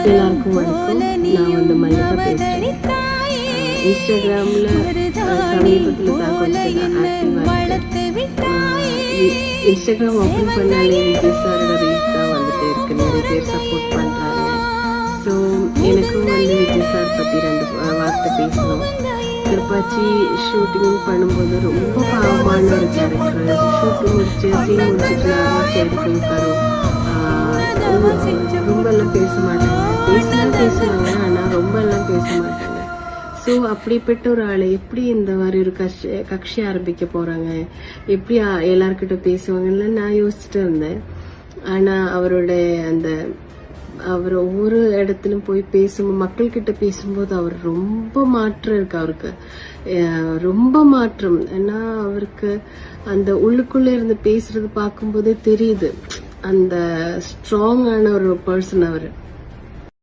எல்லாருக்கும் வணக்கம். நான் வந்து மல்லிகா பேசுகிறேன். இன்ஸ்டாகிராமில் சமீபத்தில் தான் கொஞ்சம் ஆக்டிவாக இன்ஸ்டாகிராம் ஓப்பன் பண்ணாலே விஜய் சாரோட ரீல்ஸ் தான் வந்துட்டு இருக்கு. நிறைய பேர் சப்போர்ட் பண்ணுறாங்க. ஸோ எனக்கும் வந்து விஜய் சார் பற்றி 2 வார்த்தை பேசணும். திருப்பாச்சி ஷூட்டிங் பண்ணும்போது ரொம்ப பாவமான ஒரு கேரக்டர். ஷூட்டிங் முடிச்சு சீன் முடிச்சுட்டு சைடு போயிருக்காரு. ரொம்ப எல்லாம் பேச மாட்டாங்க. பேசுவாங்க, ஆனால் ரொம்ப எல்லாம் பேச மாட்டாங்க. ஸோ அப்படிப்பட்ட ஒரு ஆளை எப்படி இந்த மாதிரி ஒரு கட்சி ஆரம்பிக்க போறாங்க, எப்படி எல்லார்கிட்ட பேசுவாங்கன்னு நான் யோசிச்சுட்டு இருந்தேன். ஆனா அவர் ஒவ்வொரு இடத்துலும் போய் மக்கள்கிட்ட பேசும்போது அவர் ரொம்ப மாற்றம் இருக்கு. அவருக்கு ரொம்ப மாற்றம். ஏன்னா அவருக்கு அந்த உள்ளுக்குள்ள இருந்து பேசுறது பார்க்கும்போதே தெரியுது, அந்த ஸ்ட்ராங்கான ஒரு பர்சன் அவர்.